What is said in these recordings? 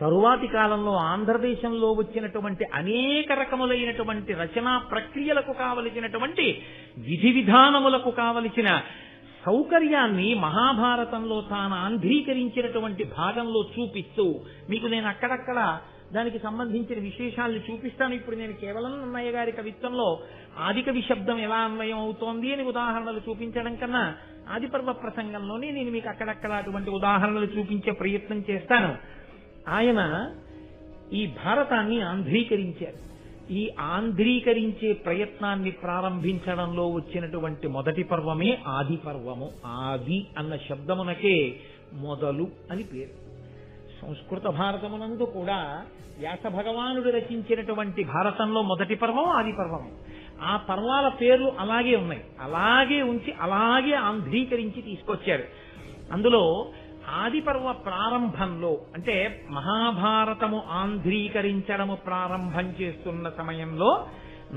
తరువాతి కాలంలో ఆంధ్రదేశంలో వచ్చినటువంటి అనేక రకములైనటువంటి రచనా ప్రక్రియలకు కావలసినటువంటి విధి విధానములకు కావలసిన సౌకర్యాన్ని మహాభారతంలో తాను ఆంధ్రీకరించినటువంటి భాగంలో చూపిస్తూ మీకు నేను అక్కడక్కడ దానికి సంబంధించిన విశేషాలను చూపిస్తాను. ఇప్పుడు నేను కేవలం నన్నయ్య గారి కవిత్వంలో ఆదికవి శబ్దం ఎలా అన్వయం అవుతోంది అని ఉదాహరణలు చూపించడం కన్నా ఆదిపర్వ ప్రసంగంలోనే నేను మీకు అక్కడక్కడ అటువంటి ఉదాహరణలు చూపించే ప్రయత్నం చేస్తాను. ఆయన ఈ భారతాన్ని ఆంధ్రీకరించారు. ఈ ఆంధ్రీకరించే ప్రయత్నాన్ని ప్రారంభించడంలో వచ్చినటువంటి మొదటి పర్వమే ఆది పర్వము. ఆది అన్న శబ్దమునకే మొదలు అని పేరు. సంస్కృత భారతమునందు కూడా వ్యాస భగవానుడు రచించినటువంటి భారతంలో మొదటి పర్వం ఆది పర్వము. ఆ పర్వాల పేర్లు అలాగే ఉన్నాయి. అలాగే ఉంచి అలాగే ఆంధ్రీకరించి తీసుకొచ్చారు. అందులో ఆది పర్వ ప్రారంభంలో అంటే మహాభారతము ఆంధ్రీకరించడము ప్రారంభం చేస్తున్న సమయంలో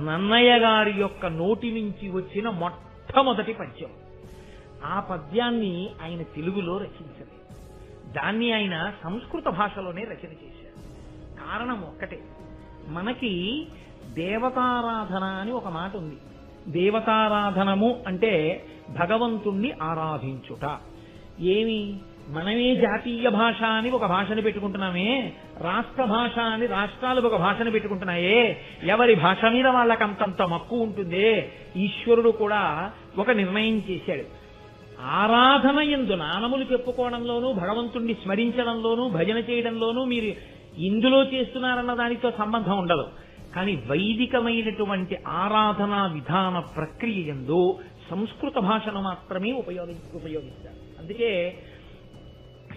నన్నయ్య గారి యొక్క నోటి నుంచి వచ్చిన మొట్టమొదటి పద్యం. ఆ పద్యాన్ని ఆయన తెలుగులో రచించారు. దాన్ని ఆయన సంస్కృత భాషలోనే రచన చేశారు. కారణం ఒక్కటే, మనకి దేవతారాధన అని ఒక మాట ఉంది. దేవతారాధనము అంటే భగవంతుణ్ణి ఆరాధించుట. ఏమి మనమే జాతీయ భాష అని ఒక భాషను పెట్టుకుంటున్నామే, రాష్ట్ర భాష అని రాష్ట్రాలు ఒక భాషను పెట్టుకుంటున్నాయే, ఎవరి భాష మీద వాళ్ళకి అంతంత మక్కువ ఉంటుందే. ఈశ్వరుడు కూడా ఒక నిర్ణయం చేశాడు. ఆరాధన యందు నామములు చెప్పుకోవడంలోనూ భగవంతుణ్ణి స్మరించడంలోనూ భజన చేయడంలోనూ మీరు ఇందులో చేస్తున్నారన్న దానితో సంబంధం ఉండదు. కానీ వైదికమైనటువంటి ఆరాధనా విధాన ప్రక్రియ యందు సంస్కృత భాషను మాత్రమే ఉపయోగిస్తారు. అందుకే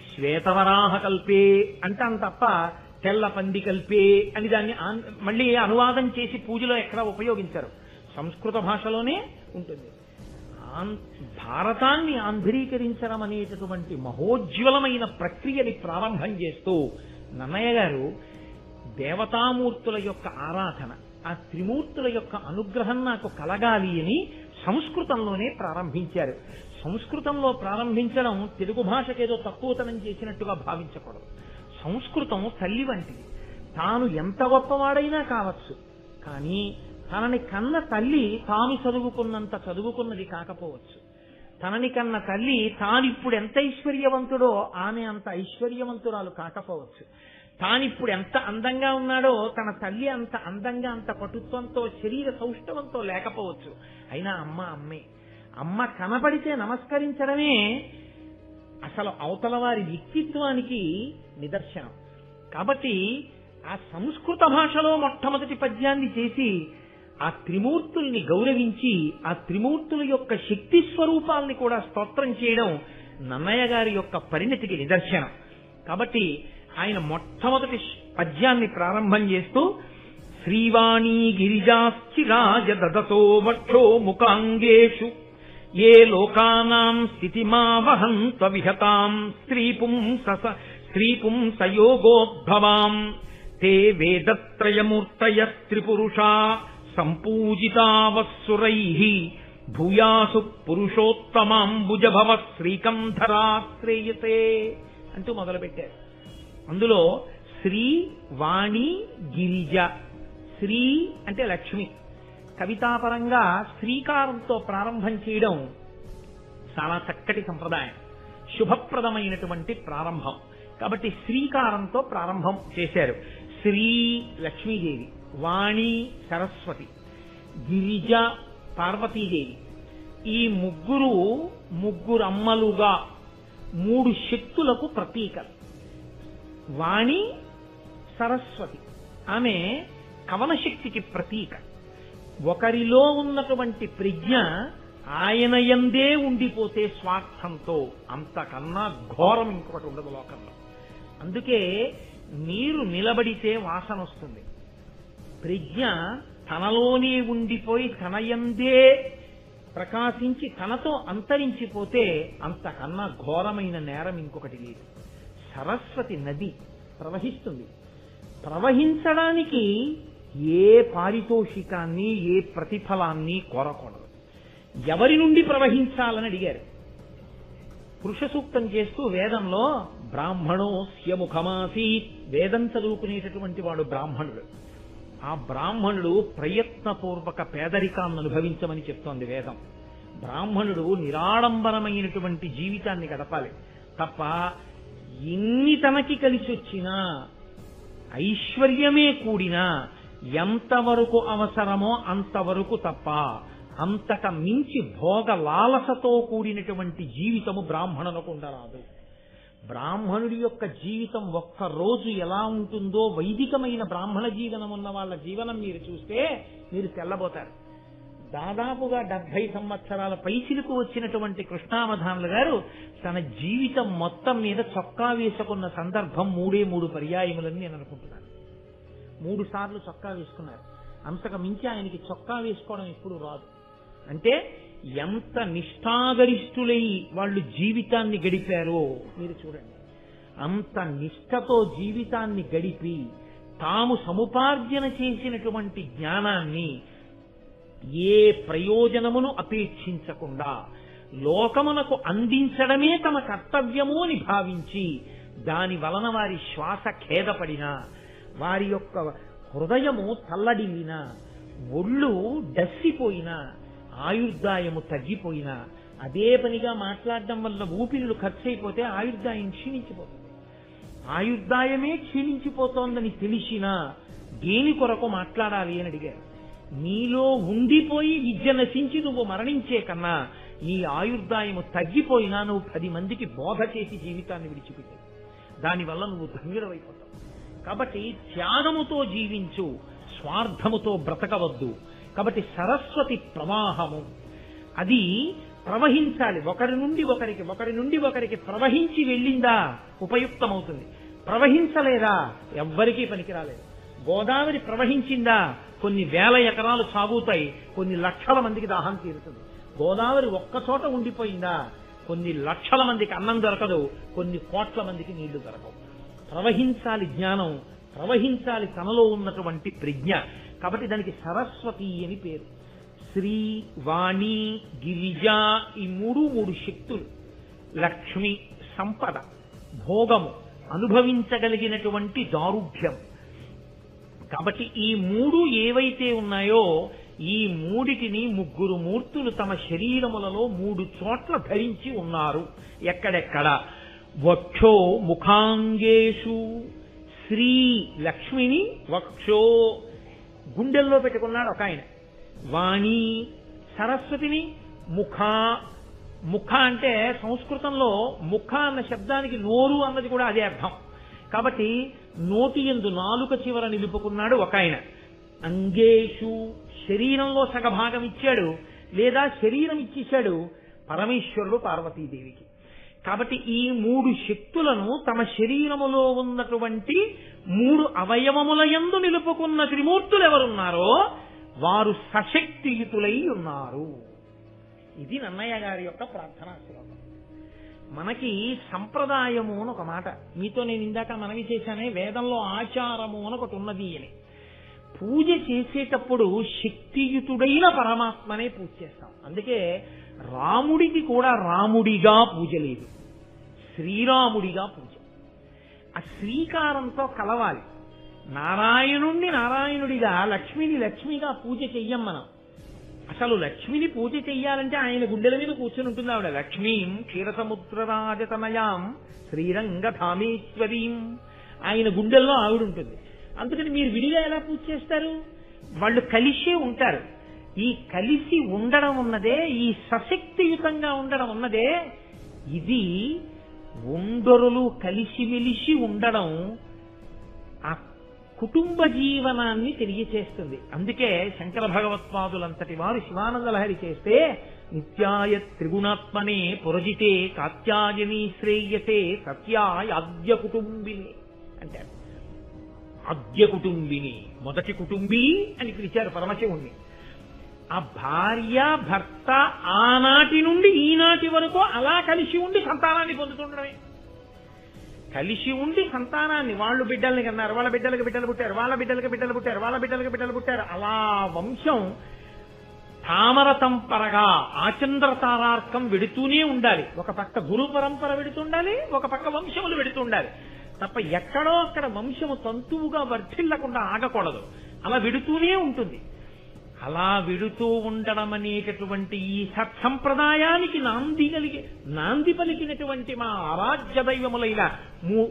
శ్వేతవరాహ కల్పే అంటాం తప్ప తెల్ల పంది కల్పే అని దాన్ని మళ్ళీ అనువాదం చేసి పూజలో ఎక్కడా ఉపయోగించరు. సంస్కృత భాషలోనే ఉంటుంది. భారతాన్ని ఆంధ్రీకరించడం అనేటటువంటి మహోజ్వలమైన ప్రక్రియని ప్రారంభం చేస్తూ నన్నయ్య గారు దేవతామూర్తుల యొక్క ఆరాధన, ఆ త్రిమూర్తుల యొక్క అనుగ్రహం నాకు కలగాలి అని సంస్కృతంలోనే ప్రారంభించారు. సంస్కృతంలో ప్రారంభించడం తెలుగు భాషకేదో తక్కువతనం చేసినట్టుగా భావించకూడదు. సంస్కృతం తల్లి వంటిది. తాను ఎంత గొప్పవాడైనా కావచ్చు, కానీ తనని కన్న తల్లి తాను చదువుకున్నంత చదువుకున్నది కాకపోవచ్చు. తనని కన్న తల్లి తానిప్పుడు ఎంత ఐశ్వర్యవంతుడో ఆమె అంత ఐశ్వర్యవంతురాలు కాకపోవచ్చు. తానిప్పుడు ఎంత అందంగా ఉన్నాడో తన తల్లి అంత అందంగా అంత పటుత్వంతో శరీర సౌష్ఠవంతో లేకపోవచ్చు. అయినా అమ్మ అమ్మే. అమ్మ కనబడితే నమస్కరించడమే అసలు అవతల వారి వ్యక్తిత్వానికి నిదర్శనం. కాబట్టి ఆ సంస్కృత భాషలో మొట్టమొదటి పద్యాన్ని చేసి ఆ త్రిమూర్తుల్ని గౌరవించి ఆ త్రిమూర్తుల యొక్క శక్తి స్వరూపాల్ని కూడా స్తోత్రం చేయడం నన్నయ్య గారి యొక్క పరిణతికి నిదర్శనం. కాబట్టి ఆయన మొట్టమొదటి పద్యాన్ని ప్రారంభం చేస్తూ శ్రీవాణీ గిరిజాశ్చిరాజ దదతో వక్షో ముఖాంగేషు ఏ లోకానాం స్థితిమావహంత విహతాం స్త్రీపుంసయోగోద్భవాం తే వేదత్రయమూర్తయ త్రిపురుషా సంపూజితావస్సురైః భూయాసు పురుషోత్తమాంబుజభవ శ్రీకంధరా శ్రేయసే అంటూ మొదలుపెట్టారు. అందులో శ్రీ వాణి గిరిజ. శ్రీ అంటే లక్ష్మి. కవితాపరంగా శ్రీకారంతో ప్రారంభం చేయడం చాలా చక్కటి సంప్రదాయం, శుభప్రదమైనటువంటి ప్రారంభం. కాబట్టి శ్రీకారంతో ప్రారంభం చేశారు. శ్రీ లక్ష్మీదేవి, వాణి సరస్వతి, గిరిజ పార్వతీదేవి. ఈ ముగ్గురమ్మలుగా మూడు శక్తులకు ప్రతీకలు. వాణి సరస్వతి ఆమె కవన శక్తికి ప్రతీక. ఒకరిలో ఉన్నటువంటి ప్రజ్ఞ ఆయన యందే ఉండిపోతే స్వార్థంతో అంతకన్నా ఘోరం ఇంకొకటి ఉండదు లోకంలో. అందుకే నీరు నిలబడితే వాసన వస్తుంది. ప్రజ్ఞ తనలోనే ఉండిపోయి తనయందే ప్రకాశించి తనతో అంతరించిపోతే అంతకన్నా ఘోరమైన నేరం ఇంకొకటి లేదు. సరస్వతి నది ప్రవహిస్తుంది. ప్రవహించడానికి ఏ పారితోషికాన్ని ఏ ప్రతిఫలాన్ని కోరకూడదు. ఎవరి నుండి ప్రవహించాలని అడిగారు. పురుష సూక్తం చేస్తూ వేదంలో బ్రాహ్మణోస్య ముఖమాసీత్. వేదం చదువుకునేటటువంటి వాడు బ్రాహ్మణుడు. ఆ బ్రాహ్మణుడు ప్రయత్నపూర్వక పేదరికాన్ని అనుభవించమని చెప్తోంది వేదం. బ్రాహ్మణుడు నిరాడంబరమైనటువంటి జీవితాన్ని గడపాలి తప్ప ఎన్ని తనకి కలిసి వచ్చినా ఐశ్వర్యమే కూడినా ఎంతవరకు అవసరమో అంతవరకు తప్ప అంతక మించి భోగ లాలసతో కూడినటువంటి జీవితము బ్రాహ్మణులకు ఉండరాదు. బ్రాహ్మణుడి యొక్క జీవితం ఒక్కరోజు ఎలా ఉంటుందో వైదికమైన బ్రాహ్మణ జీవనం ఉన్న వాళ్ళ జీవనం మీరు చూస్తే మీరు తెల్లబోతారు. దాదాపుగా 70 సంవత్సరాల పైచిలకు వచ్చినటువంటి కృష్ణావధానులు గారు తన జీవితం మొత్తం మీద చొక్కా వేసుకున్న సందర్భం 3 పర్యాయములని నేను అనుకుంటున్నాను. 3 సార్లు చొక్కా వేసుకున్నారు. అంతకు మించి ఆయనకి చొక్కా వేసుకోవడం ఎప్పుడు రాదు. అంటే ఎంత నిష్ఠాగరిష్ఠులై వాళ్ళు జీవితాన్ని గడిపారో మీరు చూడండి. అంత నిష్ఠతో జీవితాన్ని గడిపి తాము సముపార్జన చేసినటువంటి జ్ఞానాన్ని ఏ ప్రయోజనమును అపేక్షించకుండా లోకమునకు అందించడమే తమ కర్తవ్యము అని భావించి దాని వలన వారి శ్వాస ఖేదపడినా, వారి యొక్క హృదయము తల్లడిల్లినా, ఒళ్ళు డస్సిపోయినా, ఆయుర్దాయము తగ్గిపోయినా, అదే పనిగా మాట్లాడడం వల్ల ఊపిరులు ఖర్చయిపోతే ఆయుర్దాయం క్షీణించిపోతుంది. ఆయుర్దాయమే క్షీణించిపోతోందని తెలిసినా దేని కొరకు మాట్లాడాలి అని అడిగారు. నీలో ఉండిపోయి విద్య నశించి నువ్వు మరణించే కన్నా నీ ఆయుర్దాయము తగ్గిపోయినా నువ్వు 10 మందికి బోధ చేసి జీవితాన్ని విడిచిపెట్టావు. దానివల్ల నువ్వు ధన్యుడవైపోతావు. కాబట్టి త్యాగముతో జీవించు, స్వార్థముతో బ్రతకవద్దు. కాబట్టి సరస్వతి ప్రవాహము అది ప్రవహించాలి. ఒకరి నుండి ఒకరికి ప్రవహించి వెళ్ళిందా ఉపయుక్తమవుతుంది. ప్రవహించలేదా ఎవ్వరికీ పనికిరాలేదు. గోదావరి ప్రవహించిందా కొన్ని వేల ఎకరాలు సాగుతాయి, కొన్ని లక్షల మందికి దాహం తీరుతుంది. గోదావరి ఒక్కచోట ఉండిపోయిందా కొన్ని లక్షల మందికి అన్నం దొరకదు, కొన్ని కోట్ల మందికి నీళ్లు దొరకవు. ప్రవహించాలి జ్ఞానం, ప్రవహించాలి తనలో ఉన్నటువంటి ప్రజ్ఞ. కాబట్టి దానికి సరస్వతి అని పేరు. శ్రీ, వాణి, గిరిజ ఈ 3 శక్తులు. లక్ష్మి సంపద, భోగము, అనుభవించగలిగినటువంటి దారుఢ్యం. కాబట్టి ఈ 3 ఏవైతే ఉన్నాయో ఈ 3టిని 3 మూర్తులు తమ శరీరములలో 3 చోట్ల ధరించి ఉన్నారు. ఎక్కడెక్కడ? వక్షో ముఖాంగేషు. శ్రీ లక్ష్మిని వక్షో గుండెల్లో పెట్టుకున్నాడు ఒక ఆయన. వాణి సరస్వతిని ముఖ అంటే సంస్కృతంలో ముఖ అన్న శబ్దానికి నోరు అన్నది కూడా అదే అర్థం. కాబట్టి నోటి యందు నాలుక చివర నిలుపుకున్నాడు ఒక ఆయన. అంగేషు శరీరంలో సగభాగం ఇచ్చాడు, లేదా శరీరం ఇచ్చేశాడు పరమేశ్వరుడు పార్వతీదేవికి. కాబట్టి ఈ 3 శక్తులను తమ శరీరములో ఉన్నటువంటి 3 అవయవముల యందు నిలుపుకున్న త్రిమూర్తులు ఎవరున్నారో వారు సశక్తియుతులై ఉన్నారు. ఇది నన్నయ్య గారి యొక్క ప్రార్థనా శ్లోకం. మనకి సంప్రదాయము అని ఒక మాట మీతో నేను ఇందాక మనవి చేశానే, వేదంలో ఆచారము అని ఒకటి ఉన్నది అని. పూజ చేసేటప్పుడు శక్తియుతుడైన పరమాత్మనే పూజ చేస్తాం. అందుకే రాముడికి కూడా రాముడిగా పూజ లేదు, శ్రీరాముడిగా పూజ. ఆ శ్రీకారంతో కలవాలి. నారాయణుణ్ణి నారాయణుడిగా, లక్ష్మిని లక్ష్మిగా పూజ చెయ్యం మనం. అసలు లక్ష్మిని పూజ చెయ్యాలంటే ఆయన గుండెల మీద కూర్చొని ఉంటుంది ఆవిడ. లక్ష్మీం క్షీరసముద్రరాజతనయాం శ్రీరంగధామేశ్వరీం, ఆయన గుండెల్లో ఆవిడ ఉంటుంది. అందుకని మీరు విడిగా ఎలా పూజ చేస్తారు? వాళ్ళు కలిసే ఉంటారు. ఈ కలిసి ఉండడం ఉన్నదే, ఈ సశక్తియుతంగా ఉండడం ఉన్నదే, ఇది ఉండరులు కలిసిమెలిసి ఉండడం ఆ కుటుంబ జీవనాన్ని తెలియచేస్తుంది. అందుకే శంకర భగవత్పాదులంతటి వారు శివానంద లహరి చేస్తే నిత్యాయ త్రిగుణాత్మనే పురజితే కాత్యాయని శ్రేయసే సత్యాయ ఆద్య కుటుంబిని అంటారు. ఆద్య కుటుంబిని, మొదటి కుటుంబి అని పిలిచారు పరమశివుణ్ణి. ఆ భార్య భర్త ఆనాటి నుండి ఈనాటి వరకు అలా కలిసి ఉండి సంతానాన్ని పొందుతుండడమే. కలిసి ఉండి సంతానాన్ని, వాళ్ళు బిడ్డల్ని కన్నారు, వాళ్ళ బిడ్డలకు బిడ్డలు పుట్టారు, వాళ్ళ బిడ్డలకు బిడ్డలు పుట్టారు, వాళ్ళ బిడ్డలకు బిడ్డలు పుట్టారు, అలా వంశం తామర తంపరగా ఆచంద్ర తారార్కం వెడుతూనే ఉండాలి. ఒక పక్క గురు పరంపర వెడుతుండాలి, ఒక పక్క వంశములు వెడుతుండాలి. తప్ప ఎక్కడో అక్కడ వంశము తంతువుగా వర్ధిల్లకుండా ఆగకూడదు. అలా వెడుతూనే ఉంటుంది. అలా వెడుతూ ఉండడం అనేటటువంటి ఈ సత్సంప్రదాయానికి నాంది పలికినటువంటి మా ఆరాధ్య దైవములైన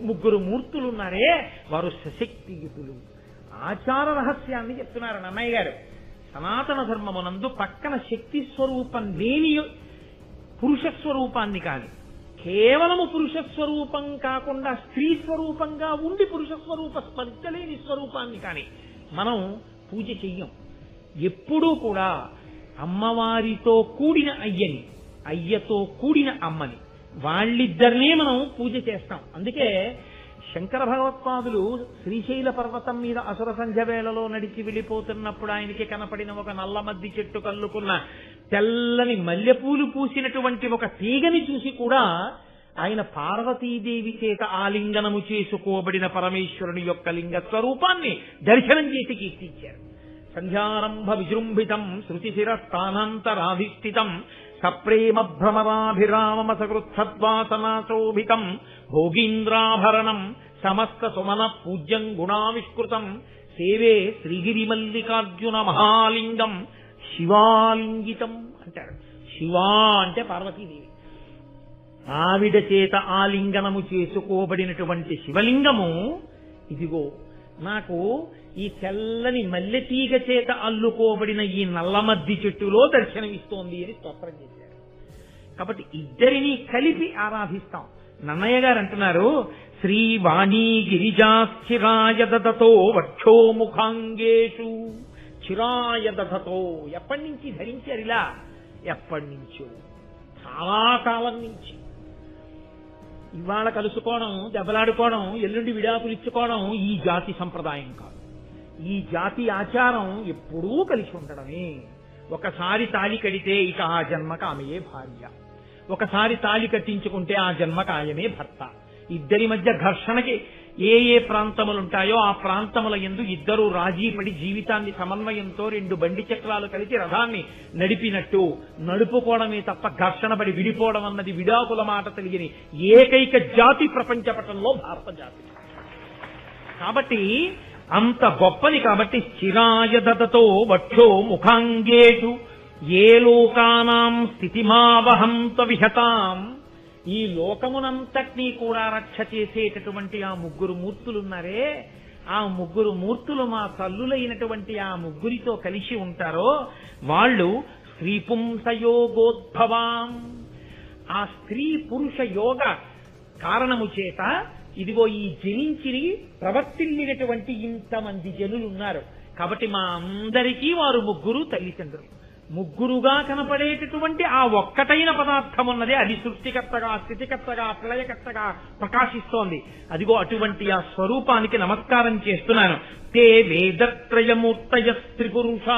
ముగ్గురు మూర్తులున్నారే, వారు సశక్తియుతులు. ఆచార రహస్యాన్ని చెప్తున్నారు నన్నయ్య గారు. సనాతన ధర్మమునందు పక్కన శక్తి స్వరూపం లేని పురుష స్వరూపాన్ని కాని, కేవలము పురుష స్వరూపం కాకుండా స్త్రీ స్వరూపంగా ఉండి పురుష స్వరూప స్పర్శలేని స్వరూపాన్ని కాని మనం పూజ చెయ్యం. ఎప్పుడూ కూడా అమ్మవారితో కూడిన అయ్యని, అయ్యతో కూడిన అమ్మని, వాళ్ళిద్దరినే మనం పూజ చేస్తాం. అందుకే శంకర భగవత్పాదులు శ్రీశైల పర్వతం మీద అసుర సంధ్య వేళలో నడిచి వెళ్ళిపోతున్నప్పుడు ఆయనకి కనపడిన ఒక నల్లమద్ది చెట్టు కల్లుకున్న తెల్లని మల్లెపూలు పూసినటువంటి ఒక తీగని చూసి కూడా ఆయన పార్వతీదేవి చేత ఆలింగనము చేసుకోబడిన పరమేశ్వరుని యొక్క లింగ స్వరూపాన్ని దర్శనం చేసి కీర్తించారు. సంధ్యారంభ విజృంభితం శృతిశిరస్థానాంతరాధిష్ఠితం సప్రేమ భ్రమరాభిరామసకృత్సద్వాసనాశోభితం భోగీంద్రాభరణం సమస్త సుమన పూజ్యం గుణావిష్కృతం సేవే శ్రీగిరి మల్లికార్జున మహాలింగం శివాలింగితం అంటారు. శివా అంటే పార్వతీదేవి. ఆవిడ చేత ఆలింగనము చేసుకోబడినటువంటి శివలింగము ఇదిగో నాకు ఈ తెల్లని మల్లెతీగ చేత అల్లుకోబడిన ఈ నల్లమద్ది చెట్టులో దర్శనమిస్తోంది అని స్తోత్రం చేశారు. కాబట్టి ఇద్దరిని కలిపి ఆరాధిస్తాం. నన్నయ్య గారు అంటున్నారు, శ్రీవాణీ గిరిజాశ్చిరాయ దదతో వక్షోముఖాంగేషు. చిరాయ దదతో ఎప్పటి నుంచి ధరించారు ఇలా? ఎప్పటి నుంచో, చాలా కాలం నుంచి. ఇవాళ కలుసుకోవడం, దెబ్బలాడుకోవడం, ఎల్లుండి విడాకులు ఇచ్చుకోవడం ఈ జాతి సంప్రదాయం కాదు. ఈ జాతి ఆచారం ఎప్పుడూ కలిసి ఉండడమే. ఒకసారి తాళి కడితే ఇక ఆ జన్మకు ఆమెయే భార్య, ఒకసారి తాళి కట్టించుకుంటే ఆ జన్మకు ఆయనే భర్త. ఇద్దరి మధ్య ఘర్షణకి ఏ ఏ ప్రాంతములుంటాయో ఆ ప్రాంతముల యందు ఇద్దరూ రాజీపడి జీవితాన్ని సమన్వయంతో రెండు బండి చక్రాలు కలిసి రథాన్ని నడిపినట్టు నడుపుకోవడమే తప్ప ఘర్షణ పడి విడిపోవడం అన్నది విడాకుల మాట తెలియని ఏకైక జాతి ప్రపంచ పటంలో భారత జాతి. కాబట్టి అంత గొప్పది. కాబట్టి స్థిరాయ దదతో వక్షో ముఖాంగేషు ఏ లోకానాం స్థితిమావహంత విహతాం. ఈ లోకమునంతటినీ కూడా రక్ష చేసేటటువంటి ఆ ముగ్గురు మూర్తులున్నారే, ఆ ముగ్గురు మూర్తులు మా తల్లులైనటువంటి ఆ ముగ్గురితో కలిసి ఉంటారో వాళ్ళు స్త్రీ పుంసయోగోద్భవాం. ఆ స్త్రీ పురుష యోగ కారణము చేత ఇదిగో ఈ జనించి ప్రవర్తిల్లినటువంటి ఇంతమంది జనులున్నారు. కాబట్టి మా అందరికీ వారు ముగ్గురు తల్లిదండ్రులు. ముగ్గురుగా కనపడేటటువంటి ఆ ఒక్కటైన పదార్థం ఉన్నదే, అది సృష్టికర్తగా, స్థితికర్తగా, ప్రళయకర్తగా ప్రకాశిస్తోంది. అదిగో అటువంటి ఆ స్వరూపానికి నమస్కారం చేస్తున్నాను. తే వేదత్రయమూర్తయ స్త్రీపురుష.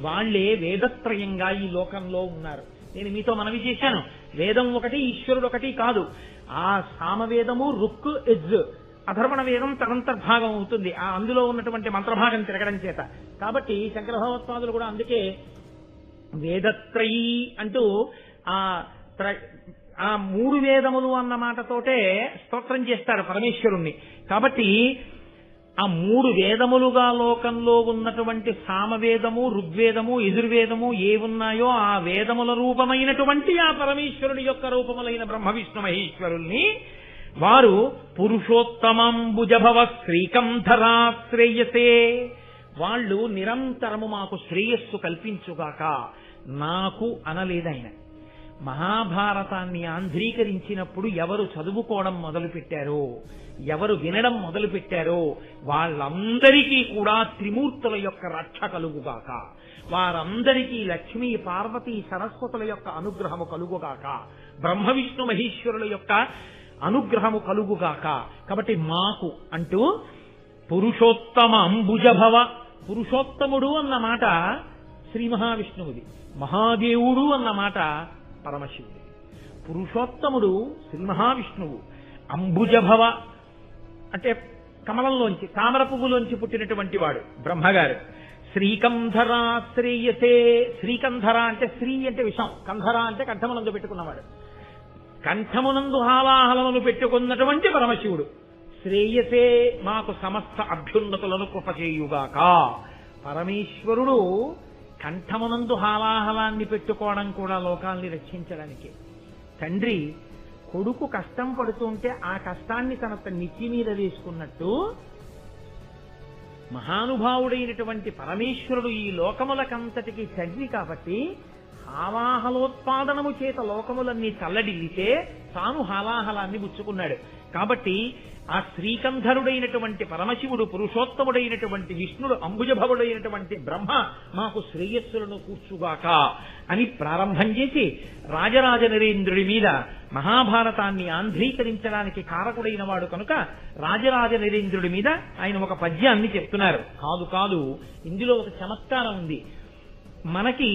వాళ్లే వేదత్రయంగా ఈ లోకంలో ఉన్నారు. నేను మీతో మనవి చేశాను, వేదం ఒకటి, ఈశ్వరుడు ఒకటి కాదు. ఆ సామవేదము రుక్ ఎజ్, అధర్వణ వేదం తదంతర్భాగం అవుతుంది ఆ అందులో ఉన్నటువంటి మంత్రభాగం తిరగడం చేత. కాబట్టి శంకర భగవత్పాదులు కూడా అందుకే వేదత్రయీ అంటూ ఆ మూడు వేదములు అన్న మాటతోటే స్తోత్రం చేస్తారు పరమేశ్వరుణ్ణి. కాబట్టి ఆ మూడు వేదములుగా లోకంలో ఉన్నటువంటి సామవేదము, ఋగ్వేదము, యజుర్వేదము ఏవున్నాయో ఆ వేదముల రూపమైనటువంటి ఆ పరమేశ్వరుడి యొక్క రూపములైన బ్రహ్మ విష్ణు మహేశ్వరుల్ని వారు పురుషోత్తమాంబుజభవ శ్రీకంధరా శ్రేయసే. వాళ్ళు నిరంతరము మాకు శ్రేయస్సు కల్పించుగాక. నాకు అనలేదాయన. మహాభారతాన్ని ఆంధ్రీకరించినప్పుడు ఎవరు చదువుకోవడం మొదలుపెట్టారో, ఎవరు వినడం మొదలుపెట్టారో వాళ్ళందరికీ కూడా త్రిమూర్తుల యొక్క రక్ష కలుగుగాక. వారందరికీ లక్ష్మీ పార్వతీ సరస్వతుల యొక్క అనుగ్రహము కలుగుగాక. బ్రహ్మ విష్ణు మహేశ్వరుల యొక్క అనుగ్రహము కలుగుగాక. కాబట్టి మాకు అంటూ పురుషోత్తమ అంబుజభవ. పురుషోత్తముడు అన్న మాట శ్రీ మహావిష్ణువుది, మహాదేవుడు అన్న మాట పరమశివుడి. పురుషోత్తముడు శ్రీ మహావిష్ణువు. అంబుజభవ అంటే కమలంలోంచి, తామర పువ్వులోంచి పుట్టినటువంటి వాడు బ్రహ్మగారు. శ్రీకంధర శ్రేయసే. శ్రీకంధర అంటే శ్రీ అంటే విషం, కంధర అంటే కంఠమునందు పెట్టుకున్నవాడు. కంఠమునందు హాలాహలములు పెట్టుకున్నటువంటి పరమశివుడు. శ్రేయసే మాకు సమస్త అభ్యున్నతులను కృప చేయుగాక. పరమేశ్వరుడు కంఠమునందు హాలాహలాన్ని పెట్టుకోవడం కూడా లోకాల్ని రక్షించడానికి. తండ్రి కొడుకు కష్టం పడుతుంటే ఆ కష్టాన్ని తన నెత్తి మీద వేసుకున్నట్టు మహానుభావుడైనటువంటి పరమేశ్వరుడు ఈ లోకములకంతటికి తండ్రి కాబట్టి హాలాహలోత్పాదనము చేత లోకములన్నీ చల్లడిల్లితే తాను హాలాహలాన్ని పుచ్చుకున్నాడు. కాబట్టి ఆ శ్రీకంధరుడైనటువంటి పరమశివుడు, పురుషోత్తముడైనటువంటి విష్ణుడు, అంబుజభవుడైనటువంటి బ్రహ్మ మాకు శ్రేయస్సులను కూర్చుగాక అని ప్రారంభం చేసి రాజరాజ నరేంద్రుడి మీద మహాభారతాన్ని ఆంధ్రీకరించడానికి కారకుడైన వాడు కనుక రాజరాజ నరేంద్రుడి మీద ఆయన ఒక పద్యాన్ని చెప్తున్నారు. కాదు, ఇందులో ఒక చమత్కారం ఉంది. మనకి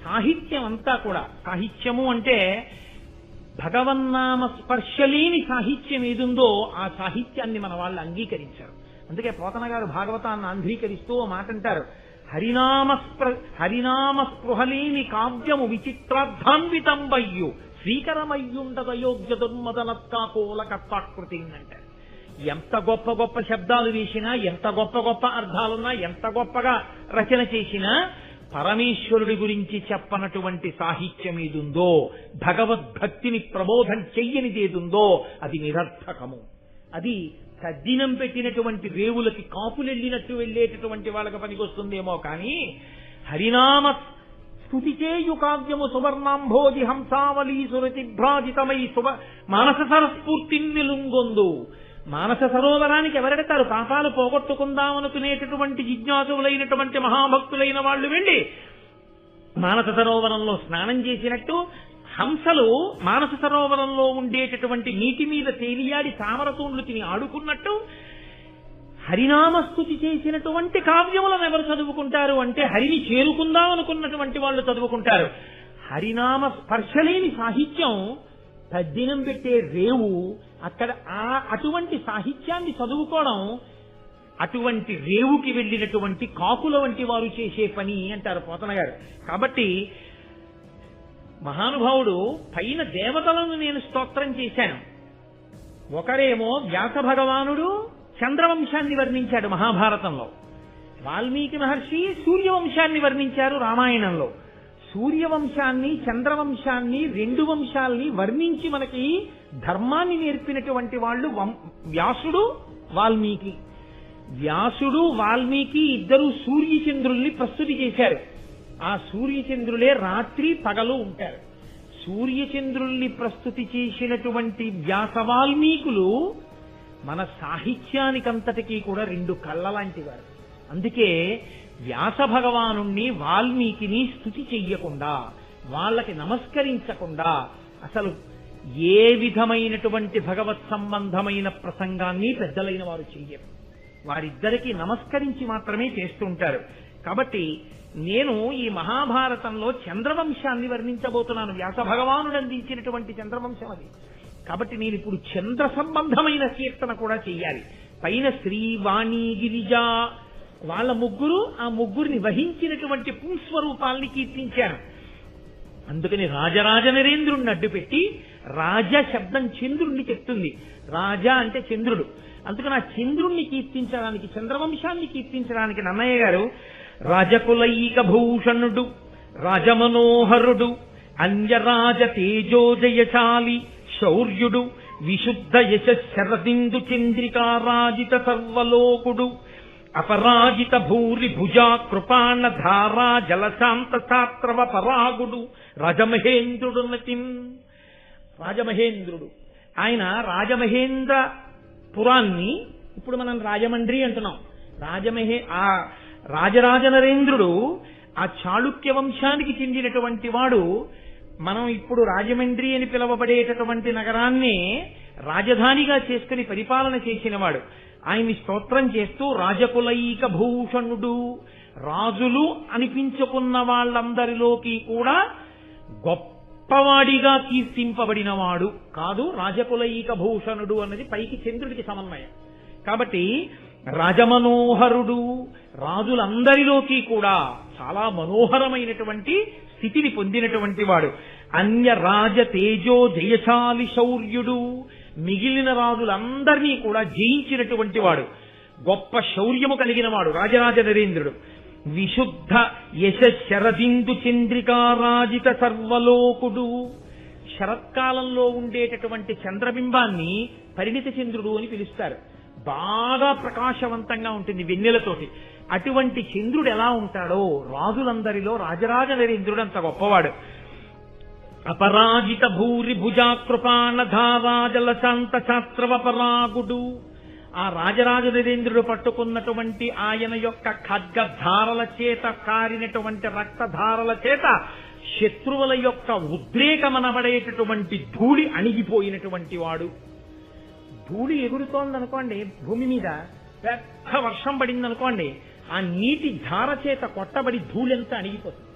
సాహిత్యం అంతా కూడా, సాహిత్యము అంటే భగవన్నామ స్పర్శలేని సాహిత్యం ఏదుందో ఆ సాహిత్యాన్ని మన వాళ్ళు అంగీకరించారు. అందుకే పోతన గారు భాగవతాన్ని ఆంధ్రీకరిస్తూ ఓ మాట అంటారు, హరినామ స్పృహలేని కావ్యము విచిత్రార్థాన్వితంబయ్యు శ్రీకరమయ్యుండదయోగ్య దుర్మదనత్కాకోల కర్తాకృతి అంటారు. ఎంత గొప్ప గొప్ప శబ్దాలు వేసినా, ఎంత గొప్ప గొప్ప అర్థాలున్నా, ఎంత గొప్పగా రచన చేసినా పరమేశ్వరుడి గురించి చెప్పనటువంటి సాహిత్యం ఏదుందో, భగవద్భక్తిని ప్రబోధం చెయ్యనిదేదుందో అది నిరర్థకము. అది తద్దినం పెట్టినటువంటి రేవులకి కాపులెళ్ళినట్టు వెళ్ళేటటువంటి వాళ్ళకి పనికొస్తుందేమో కానీ హరినామ స్తుతి చేయు కావ్యము సువర్ణాంభోజి హంసావళీ సురతిభ్రాజితమై మానస సరస్ఫూర్తి నిలుంగొందు. మానస సరోవరానికి ఎవరెడతారు? పాపాలు పోగొట్టుకుందామనుకునేటటువంటి జిజ్ఞాసులైనటువంటి మహాభక్తులైన వాళ్ళు వెళ్ళి మానస సరోవరంలో స్నానం చేసినట్టు, హంసలు మానస సరోవరంలో ఉండేటటువంటి నీటి మీద తేలియాడి తామరతూండ్లు తిని ఆడుకున్నట్టు హరినామస్తుతి చేసినటువంటి కావ్యములను ఎవరు చదువుకుంటారు అంటే హరిని చేరుకుందాం అనుకున్నటువంటి వాళ్ళు చదువుకుంటారు. హరినామ స్పర్శలేని సాహిత్యం తద్దినం పెట్టే రేవు, అక్కడ అటువంటి సాహిత్యాన్ని చదువుకోవడం అటువంటి రేవుకి వెళ్ళినటువంటి కాకుల వంటి వారు చేసే పని అంటారు పోతన గారు. కాబట్టి మహానుభావుడు పైన దేవతలను నేను స్తోత్రం చేశాను. ఒకరేమో వ్యాస భగవానుడు చంద్రవంశాన్ని వర్ణించాడు మహాభారతంలో, వాల్మీకి మహర్షి సూర్యవంశాన్ని వర్ణించారు రామాయణంలో. సూర్యవంశాన్ని, చంద్రవంశాన్ని, రెండు వంశాల్ని వర్ణించి మనకి ధర్మాన్ని నేర్పినటువంటి వాళ్ళు వ్యాసుడు, వాల్మీకి. వ్యాసుడు, వాల్మీకి ఇద్దరు సూర్యచంద్రుల్ని ప్రస్తుతి చేశారు. ఆ సూర్యచంద్రులే రాత్రి పగలు ఉంటారు. సూర్యచంద్రుల్ని ప్రస్తుతి చేసినటువంటి వ్యాస వాల్మీకులు మన సాహిత్యానికంతటికీ కూడా రెండు కళ్ళ లాంటి వారు. అందుకే వ్యాస భగవానుణ్ణి, వాల్మీకిని స్తుతి చెయ్యకుండా, వాళ్ళకి నమస్కరించకుండా అసలు ఏ విధమైనటువంటి భగవత్ సంబంధమైన ప్రసంగాన్ని పెద్దలైన వారు చెయ్యరు. వారిద్దరికీ నమస్కరించి మాత్రమే చేస్తుంటారు. కాబట్టి నేను ఈ మహాభారతంలో చంద్రవంశాన్ని వర్ణించబోతున్నాను. వ్యాస భగవానుడు అందించినటువంటి చంద్రవంశం అది. కాబట్టి నేను ఇప్పుడు చంద్ర సంబంధమైన కీర్తన కూడా చెయ్యాలి. పైన శ్రీ, వాణి, గిరిజ వాళ్ళ ముగ్గురు, ఆ ముగ్గురిని వహించినటువంటి పుంస్వరూపాల్ని కీర్తించాను. అందుకని రాజరాజ నరేంద్రుణ్ణి అడ్డుపెట్టి రాజ శబ్దం చంద్రుణ్ణి చెప్తుంది. రాజా అంటే చంద్రుడు. అందుకని ఆ చంద్రుణ్ణి కీర్తించడానికి, చంద్రవంశాన్ని కీర్తించడానికి నన్నయ్య గారు రాజకులైక భూషణుడు, రాజమనోహరుడు, అంజరాజ తేజోజయశాలి శౌర్యుడు, విశుద్ధ యశ శరదిందు చంద్రికారాజిత సర్వలోకుడు, అపరాజిత భూరి భుజా కృపాణ ధారా జలశాంత శాస్త్రవ పరాగుడు రాజమహేంద్రుడు నతిం. రాజమహేంద్రుడు ఆయన రాజమహేంద్ర పురాన్ని ఇప్పుడు మనం రాజమండ్రి అంటున్నాం. ఆ రాజరాజ నరేంద్రుడు ఆ చాళుక్య వంశానికి చెందినటువంటి వాడు. మనం ఇప్పుడు రాజమండ్రి అని పిలువబడేటటువంటి నగరాన్ని రాజధానిగా చేసుకుని పరిపాలన చేసినవాడు. ఆయన్ని స్తోత్రం చేస్తూ రాజకులైక భూషణుడు, రాజులు అనిపించుకున్న వాళ్ళందరిలోకి కూడా గొప్పవాడిగా కీర్తింపబడినవాడు కాదు. రాజకులైక భూషణుడు అన్నది పైకి చంద్రుడికి సమన్వయం. కాబట్టి రాజమనోహరుడు, రాజులందరిలోకి కూడా చాలా మనోహరమైనటువంటి స్థితిని పొందినటువంటి వాడు. అన్య రాజ తేజో జయశాలి శౌర్యుడు, మిగిలిన రాజులందరినీ కూడా జయించినటువంటి వాడు. గొప్ప శౌర్యము కలిగిన వాడు రాజరాజ నరేంద్రుడు. విశుద్ధ యశ శరదిందు చంద్రికారాజిత సర్వలోకుడు, శరత్కాలంలో ఉండేటటువంటి చంద్రబింబాన్ని పరిణిత చంద్రుడు అని పిలుస్తారు. బాగా ప్రకాశవంతంగా ఉంటుంది వెన్నెలతోటి. అటువంటి చంద్రుడు ఎలా ఉంటాడో రాజులందరిలో రాజరాజ నరేంద్రుడు అంత గొప్పవాడు. అపరాజిత భూరి భుజాకృపానధారాజల శాంత శాస్త్రవపరాగుడు, ఆ రాజరాజ నరేంద్రుడు పట్టుకున్నటువంటి ఆయన యొక్క ఖడ్గధారల చేత కారినటువంటి రక్తధారల చేత శత్రువుల యొక్క ఉద్రేకమనబడేటటువంటి ధూళి అణిగిపోయినటువంటి వాడు. ధూళి ఎగురుతోందనుకోండి, భూమి మీద పెద్ద వర్షం పడిందనుకోండి, ఆ నీటి ధార చేత కొట్టబడి ధూళంతా అణిగిపోతుంది.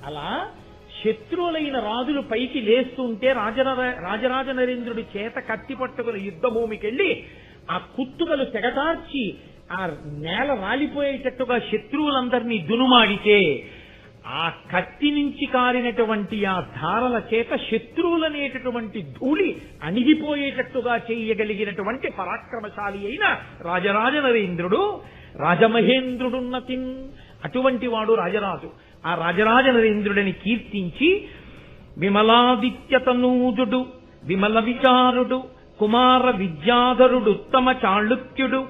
అలా శత్రువులైన రాజులు పైకి లేస్తుంటే రాజరాజ నరేంద్రుడి చేత కత్తి పట్టుకుని యుద్ధ భూమికెళ్లి ఆ కుత్తుకలు తెగటార్చి ఆ నేల రాలిపోయేటట్టుగా శత్రువులందరినీ దునుమాడితే ఆ కత్తి నుంచి కారినటువంటి ఆ ధారల చేత శత్రువులనేటటువంటి ధూళి అణిగిపోయేటట్టుగా చేయగలిగినటువంటి పరాక్రమశాలి అయిన రాజరాజ నరేంద్రుడు. రాజమహేంద్రుడున్నతిన్, అటువంటి వాడు రాజరాజు. ఆ రాజరాజ నరేంద్రుడిని కీర్తించి విమలాదిత్యతనూజుడు, విమల విచారుడు, కుమార విద్యాధరుడు, ఉత్తమ చాళుక్యుడు,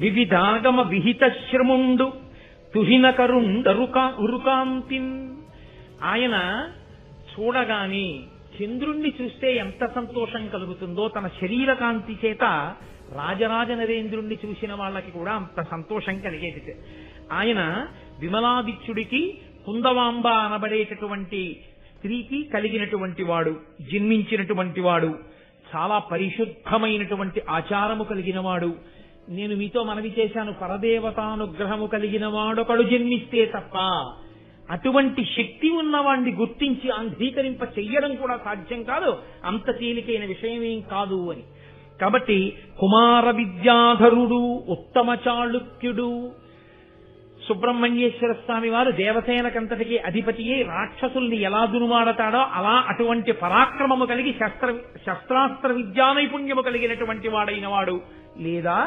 వివిధాగమ విహిత శ్రముండు, తుహినకరుండరుకాంతిన్. ఆయన చూడగాని చంద్రుణ్ణి చూస్తే ఎంత సంతోషం కలుగుతుందో తన శరీర కాంతి చేత రాజరాజ నరేంద్రుణ్ణి చూసిన వాళ్ళకి కూడా అంత సంతోషం కలిగేది. ఆయన విమలాదిత్యుడికి కుందవాంబ అనబడేటటువంటి స్త్రీకి కలిగినటువంటి వాడు, జన్మించినటువంటి వాడు. చాలా పరిశుద్ధమైనటువంటి ఆచారము కలిగిన వాడు. నేను మీతో మనవి చేశాను, పరదేవతానుగ్రహము కలిగిన వాడొకడు జన్మిస్తే తప్ప అటువంటి శక్తి ఉన్నవాడిని గుర్తించి అంధీకరింప చెయ్యడం కూడా సాధ్యం కాదు, అంత తేలికైన విషయమేం కాదు అని. కాబట్టి కుమార విద్యాధరుడు, ఉత్తమ చాళుక్యుడు. సుబ్రహ్మణ్యేశ్వర స్వామి వారు దేవసేనకంతటికి అధిపతియే రాక్షసుల్ని ఎలా దునుమాడతాడో అలా అటువంటి పరాక్రమము కలిగి శస్త్రాస్త్ర విద్యా నైపుణ్యము కలిగినటువంటి వాడైన వాడు. లేదా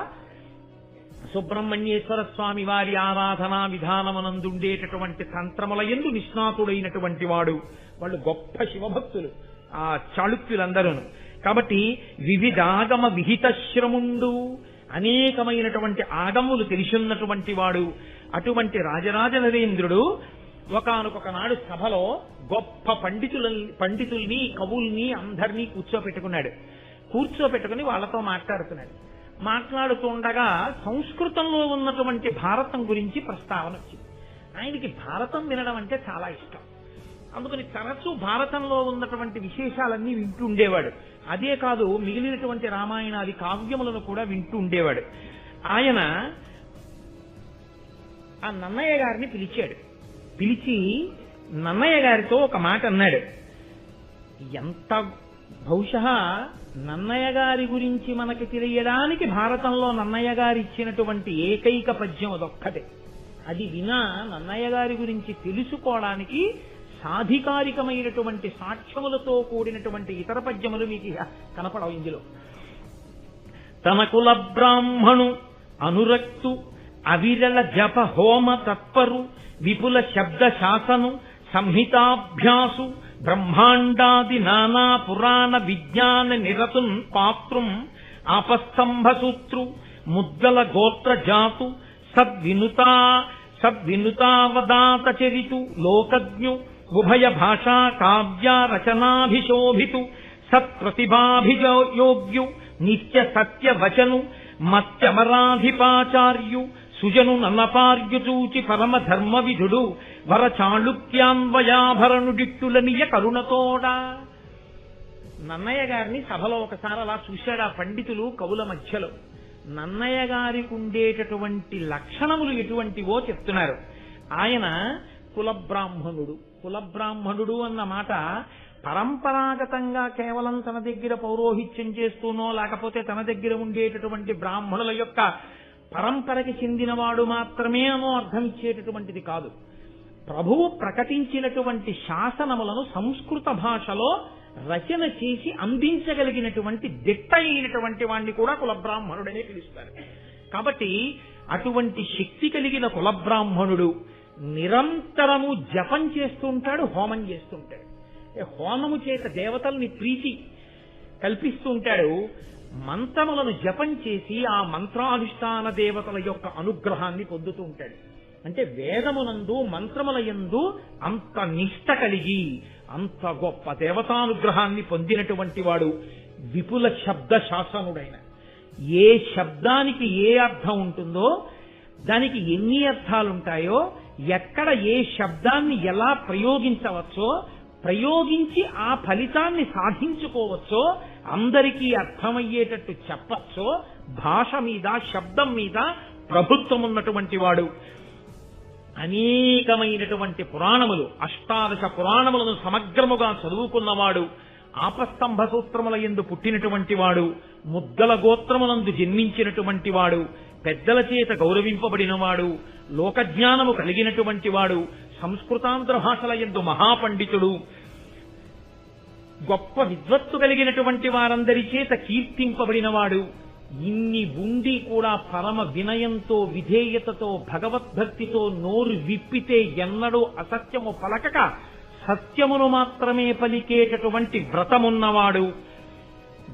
సుబ్రహ్మణ్యేశ్వర స్వామి వారి ఆరాధనా విధానమునందుండేటటువంటి తంత్రముల యందు నిష్ణాతుడైనటువంటి వాడు. వాళ్ళు గొప్ప శివభక్తులు ఆ చాళుక్యులందరూ. కాబట్టి వివిధాగమ విహిత శ్రముండు, అనేకమైనటువంటి ఆగములు తెలిసిన్నటువంటి వాడు. అటువంటి రాజరాజ నరేంద్రుడు ఒకానొకనాడు సభలో గొప్ప పండితుల్ని కవుల్ని అందరినీ కూర్చోపెట్టుకుని వాళ్ళతో మాట్లాడుతున్నాడు. మాట్లాడుతుండగా సంస్కృతంలో ఉన్నటువంటి భారతం గురించి ప్రస్తావన వచ్చింది. ఆయనకి భారతం వినడం అంటే చాలా ఇష్టం. అందుకని తరచూ భారతంలో ఉన్నటువంటి విశేషాలన్నీ వింటూ ఉండేవాడు. అదే కాదు, మిగిలినటువంటి రామాయణాది కావ్యములను కూడా వింటూ ఉండేవాడు. ఆయన ఆ నన్నయ్య గారిని పిలిచి నన్నయ్య గారితో ఒక మాట అన్నాడు. ఎంత బహుశా నన్నయ్య గారి గురించి మనకి తెలియడానికి భారతంలో నన్నయ్య గారు ఇచ్చినటువంటి ఏకైక పద్యం అదొక్కటే. అది వినా నన్నయ్య గారి గురించి తెలుసుకోవడానికి సాధికారికమైనటువంటి సాక్ష్యములతో కూడినటువంటి ఇతర పద్యములు మీకు కనపడవు ఇందులో. తన కుల బ్రాహ్మణు అనురక్తు అవిరళ జప హోమ తత్పరు విపుల శబ్ద శాసను సంహితాభ్యాసు బ్రహ్మాండాది నానా పురాణ విజ్ఞాన నిరతున్ పాత్రం ఆపస్తంభసూత్రు ముద్దల గోత్ర జాతు సద్వినుతావదాత చరితు లోకజ్ఞు ఉభయ భాషా కావ్య రచనాభిశోభితు సత్ప్రతిభాభియోగ్యు నిత్య సత్య వచను మత్యమరాధిపాచార్యు సుజను నన్నపార్యుచూచి పరమ ధర్మ విధుడు వర చాళుక్యాన్వయాభరణుడిట్టులనియ కరుణతోడా. నన్నయ్య గారిని సభలో ఒకసారి అలా చూశాడు ఆ పండితులు కవుల మధ్యలో. నన్నయ్య గారికి ఉండేటటువంటి లక్షణములు ఎటువంటివో చెప్తున్నారు. ఆయన కులబ్రాహ్మణుడు అన్న మాట పరంపరాగతంగా కేవలం తన దగ్గర పౌరోహిత్యం చేస్తూనో లేకపోతే తన దగ్గర ఉండేటటువంటి బ్రాహ్మణుల యొక్క పరంపరకి చెందినవాడు మాత్రమే అనో అర్థం ఇచ్చేటటువంటిది కాదు. ప్రభువు ప్రకటించినటువంటి శాసనములను సంస్కృత భాషలో రచన చేసి అందించగలిగినటువంటి దిట్ట అయినటువంటి వాణ్ణి కూడా కులబ్రాహ్మణుడనే పిలుస్తారు. కాబట్టి అటువంటి శక్తి కలిగిన కులబ్రాహ్మణుడు నిరంతరము జపం చేస్తుంటాడు, హోమం చేస్తుంటాడు. హోమము చేత దేవతల్ని ప్రీతి కల్పిస్తూ ఉంటాడు. మంత్రములను జపం చేసి ఆ మంత్రానుష్ఠాన దేవతల యొక్క అనుగ్రహాన్ని పొందుతూ ఉంటాడు. అంటే వేదమునందు మంత్రముల యందు అంత నిష్ట కలిగి అంత గొప్ప దేవతానుగ్రహాన్ని పొందినటువంటి వాడు విపుల శబ్ద శాసనుడైన. ఏ శబ్దానికి ఏ అర్థం ఉంటుందో, దానికి ఎన్ని అర్థాలుంటాయో, ఎక్కడ ఏ శబ్దాన్ని ఎలా ప్రయోగించవచ్చో, ప్రయోగించి ఆ ఫలితాన్ని సాధించుకోవచ్చో, అందరికీ అర్థమయ్యేటట్టు చెప్పచ్చో, భాష మీద శబ్దం మీద ప్రభుత్వం ఉన్నటువంటి వాడు. అనేకమైనటువంటి పురాణములు, అష్టాదశ పురాణములను సమగ్రముగా చదువుకున్నవాడు, ఆపస్తంభ సూత్రముల యందు పుట్టినటువంటి వాడు, ముద్దల గోత్రమునందు జన్మించినటువంటి వాడు, పెద్దల చేత గౌరవింపబడినవాడు, లోకజ్ఞానము కలిగినటువంటి వాడు, సంస్కృతాంధ్ర భాషల యందు మహాపండితుడు, గొప్ప విద్వత్తు కలిగినటువంటి వారందరి చేత కీర్తింపబడినవాడు. ఇన్ని ఉండి కూడా పరమ వినయంతో విధేయతతో భగవద్భక్తితో నోరు విప్పితే ఎన్నడూ అసత్యము పలకక సత్యమును మాత్రమే పలికేటటువంటి వ్రతమున్నవాడు.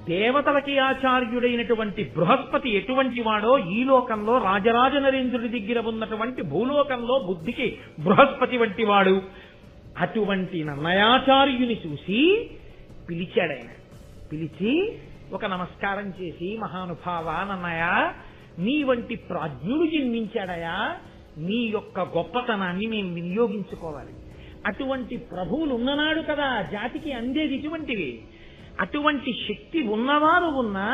దేవతలకి ఆచార్యుడైనటువంటి బృహస్పతి ఎటువంటి వాడో ఈ లోకంలో రాజరాజ నరేంద్రుడి దగ్గర ఉన్నటువంటి భూలోకంలో బుద్ధికి బృహస్పతి వంటి వాడు. అటువంటి నన్నయాచార్యుని చూసి పిలిచాడాయన. పిలిచి ఒక నమస్కారం చేసి, మహానుభావ నన్నయ, నీ వంటి ప్రాజ్ఞుడు జన్మించాడయా, నీ యొక్క గొప్పతనాన్ని మేము వినియోగించుకోవాలి. అటువంటి ప్రభువులు ఉన్ననాడు కదా జాతికి అందేది ఇటువంటివి. అటువంటి శక్తి ఉన్నవారు ఉన్నా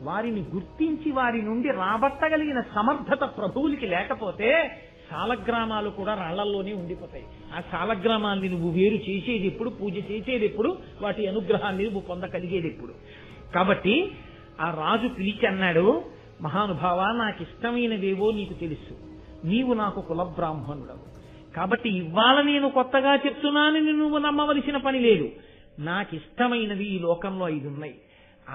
వారిని గుర్తించి వారి నుండి రాబట్టగలిగిన సమర్థత ప్రభువులకి లేకపోతే సాలగ్రామాలు కూడా రాళ్లల్లోనే ఉండిపోతాయి. ఆ సాలగ్రామాల్ని నువ్వు వేరు చేసేది ఎప్పుడు, పూజ చేసేది ఎప్పుడు, వాటి అనుగ్రహాన్ని నువ్వు పొందగలిగేది ఎప్పుడు? కాబట్టి ఆ రాజు పిలిచి అన్నాడు, మహానుభావ, నాకు ఇష్టమైనవేవో నీకు తెలుసు, నీవు నాకు కుల బ్రాహ్మణుడవు, కాబట్టి ఇవాళ నేను కొత్తగా చెప్తున్నానని నువ్వు నమ్మవలసిన పని లేదు. నాకు ఇష్టమైనవి ఈ లోకంలో 5 ఉన్నాయి.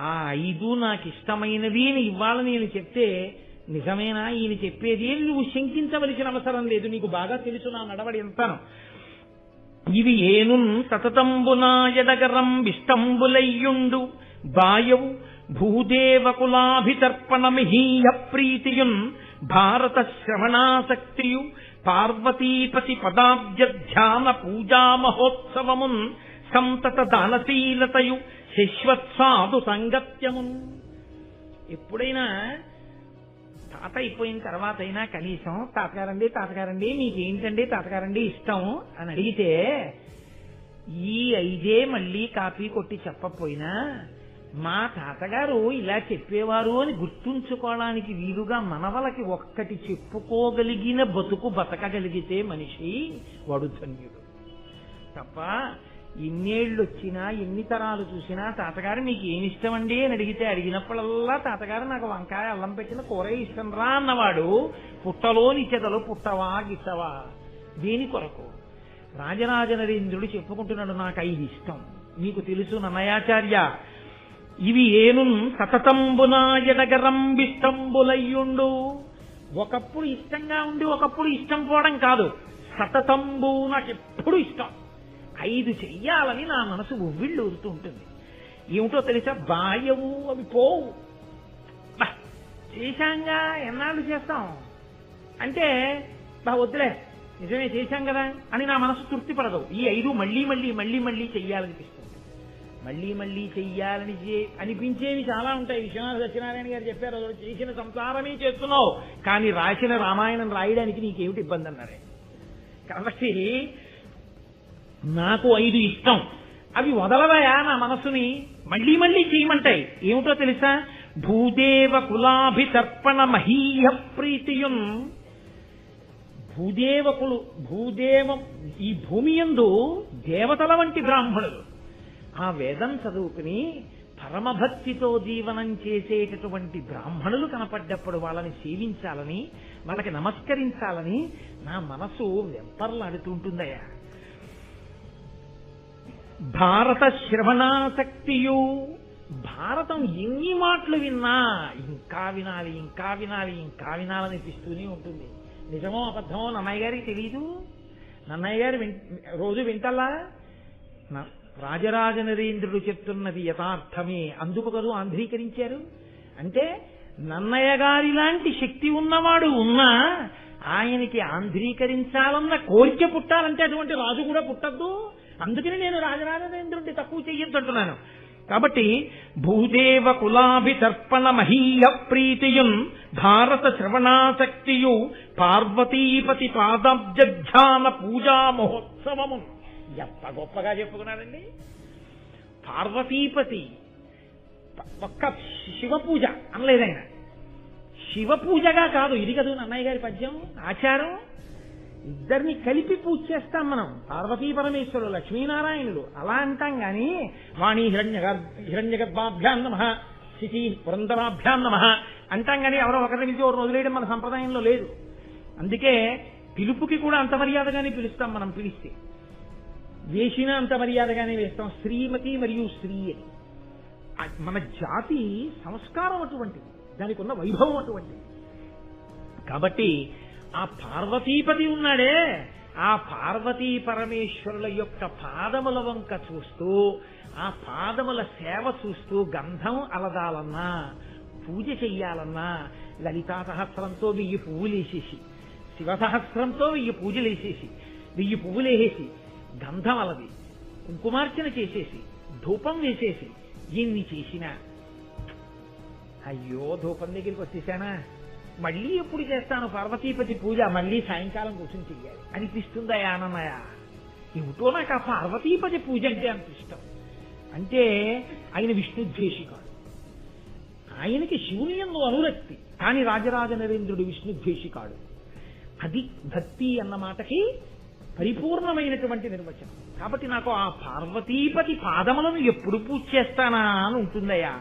ఆ 5 నాకు ఇష్టమైనవి అని ఇవాళ నేను చెప్తే నిజమేనా ఈయన చెప్పేది అని నువ్వు శంకించవలసిన అవసరం లేదు. నీకు బాగా తెలుసు నా నడవడి ఎంతను. ఇవి ఏను సతతంబునాయడగరం విష్టంబులయ్యుండు బాయవు భూదేవకులాభితర్పణ మిహీయ ప్రీతియున్ భారత శ్రవణాసక్తియు పార్వతీపతి పదాబ్జ ధ్యాన పూజా మహోత్సవమున్ సంతత దానశీలతయు శశ్వత్సాధు సంగత్యమున్. ఎప్పుడైనా తాత అయిపోయిన తర్వాత అయినా కనీసం తాతగారండి మీకేంటండి తాతగారండి ఇష్టం అని అడిగితే ఈ 5 మళ్ళీ కాపీ కొట్టి చెప్పకపోయినా మా తాతగారు ఇలా చెప్పేవారు అని గుర్తుంచుకోవడానికి వీలుగా మనవలకి ఒక్కటి చెప్పుకోగలిగిన బతుకు బతకగలిగితే మనిషి వాడు ధన్యుడు. తప్ప ఇన్నేళ్ళు వచ్చినా ఎన్ని తరాలు చూసినా తాతగారు మీకు ఏమి ఇష్టమండి అని అడిగితే అడిగినప్పుడల్లా తాతగారు నాకు వంకాయ అల్లం పెట్టిన కూర ఇష్టం రా అన్నవాడు పుట్టలోని చెదలు పుట్టవా గిట్టవా దేని కొరకు? రాజరాజ నరేంద్రుడు చెప్పుకుంటున్నాడు, నాకు 5 ఇష్టం. నీకు తెలుసు నన్నయాచార్య, ఇవి ఏను సతతంబునాయడగరం విష్టంబులయ్యుండు. ఒకప్పుడు ఇష్టంగా ఉండి ఒకప్పుడు ఇష్టం పోవడం కాదు, సతతంబు నాకెప్పుడు ఇష్టం. 5 చెయ్యాలని నా మనసు ఉవ్విళ్ళు ఊరుతూ ఉంటుంది. ఏమిటో తెలుసా? బాయవు, అవి పోవు. చేశాంగా ఎన్నాళ్ళు చేస్తాం అంటే వద్దులే నిజమే చేశాం కదా అని నా మనసు తృప్తి పడదు. ఈ 5 మళ్ళీ మళ్ళీ మళ్ళీ మళ్ళీ చెయ్యాలనిపిస్తుంది. మళ్ళీ మళ్ళీ చెయ్యాలని అనిపించేవి చాలా ఉంటాయి. విశ్వనాథ సత్యనారాయణ గారు చెప్పారు, చేసిన సంసారమే చేస్తున్నావు కానీ రాసిన రామాయణం రాయడానికి నీకేమిటి ఇబ్బంది అన్నారే. కాబట్టి నాకు 5 ఇష్టం, అవి వదలవయా నా మనస్సుని మళ్ళీ మళ్ళీ చేయమంటాయి. ఏమిటో తెలుసా? భూదేవ కులాభితర్పణ మహీయ ప్రీతియున్. భూదేవం ఈ భూమి యందు దేవతల వంటి బ్రాహ్మణులు ఆ వేదం చదువుకుని పరమభక్తితో జీవనం చేసేటటువంటి బ్రాహ్మణులు కనపడ్డప్పుడు వాళ్ళని సేవించాలని, వాళ్ళకి నమస్కరించాలని నా మనసు వెంపర్లాడుతుంటుందయ్యా. భారత శ్రవణాసక్తియు, భారతం ఎన్ని మాటలు విన్నా ఇంకా వినాలి, ఇంకా వినాలి, ఇంకా వినాలనిపిస్తూనే ఉంటుంది. నిజమో అబద్ధమో నన్నయ్య గారికి తెలీదు. నన్నయ్య గారు రోజు వింటల్లా. రాజరాజ నరేంద్రుడు చెప్తున్నది యథార్థమే, అందుకు కదూ ఆంధ్రీకరించారు. అంటే నన్నయ్య గారి లాంటి శక్తి ఉన్నవాడు ఉన్నా ఆయనకి ఆంధ్రీకరించాలన్న కోరిక పుట్టాలంటే అటువంటి రాజు కూడా పుట్టద్దు. అందుకని నేను రాజరాజ నరేంద్రుడిని తక్కువ చెయ్యొద్దంటున్నాను. కాబట్టి భూదేవ కులాభితర్పణ మహీయ ప్రీతియున్ భారత శ్రవణాసక్తియు పార్వతీపతి పాదాబ్జాన పూజా మహోత్సవము. ఎంత గొప్పగా చెప్పుకున్నారండి. పార్వతీపతి ఒక్క శివ పూజ అనలేదైనా. శివ పూజగా కాదు, ఇది కదా అన్నయ్య గారి పద్యం ఆచారం. ఇద్దరిని కలిపి పూజ చేస్తాం మనం. పార్వతీ పరమేశ్వరులు, లక్ష్మీనారాయణులు అలా అంటాం గాని వాణి హిరణ్యగర్భాభ్యాం నమః, శిశి పురంధరాభ్యాం నమః అంటాం గాని ఎవరో ఒకరిని పిలిచి ఒకరు వదిలేయడం మన సంప్రదాయంలో లేదు. అందుకే పిలుపుకి కూడా అంత మర్యాదగానే పిలుస్తాం. మనం పిలిస్తే వేసినా అంత మర్యాదగానే వేస్తాం. శ్రీమతి మరియు శ్రీ అని. మన జాతి సంస్కారం అటువంటిది, దానికి ఉన్న వైభవం అటువంటిది. కాబట్టి ఆ పార్వతీపతి ఉన్నాడే, ఆ పార్వతీ పరమేశ్వరుల యొక్క పాదముల వంక చూస్తూ, ఆ పాదముల సేవ చూస్తూ గంధం అలదాలన్నా, పూజ చెయ్యాలన్నా లలితా సహస్రంతో 1000 పువ్వులేసేసి, శివసహస్రంతో 1000 పూజలేసేసి, 1000 పువ్వులేసేసి, గంధం అలది, కుంకుమార్చన చేసేసి, ధూపం వేసేసి, ఎన్ని చేసినా అయ్యో ధూపం దగ్గరికి వచ్చేసానా, మళ్ళీ ఎప్పుడు చేస్తాను పార్వతీపతి పూజ, మళ్ళీ సాయంకాలం కూర్చొని చెయ్యాలి అనిపిస్తుందా ఆనన్నయ్య? ఏమిటో నాకు ఆ పార్వతీపతి పూజ అంటే అంత ఇష్టం. అంటే ఆయన విష్ణుద్వేషికాడు, ఆయనకి శివుని యందు అనురక్తి. కానీ రాజరాజ నరేంద్రుడు విష్ణుద్వేషికాడు. అది భక్తి అన్న మాటకి పరిపూర్ణమైనటువంటి నిర్వచనం. కాబట్టి నాకు ఆ పార్వతీపతి పాదములను ఎప్పుడు పూజ చేస్తానా అని ఉంటుందయ్యా.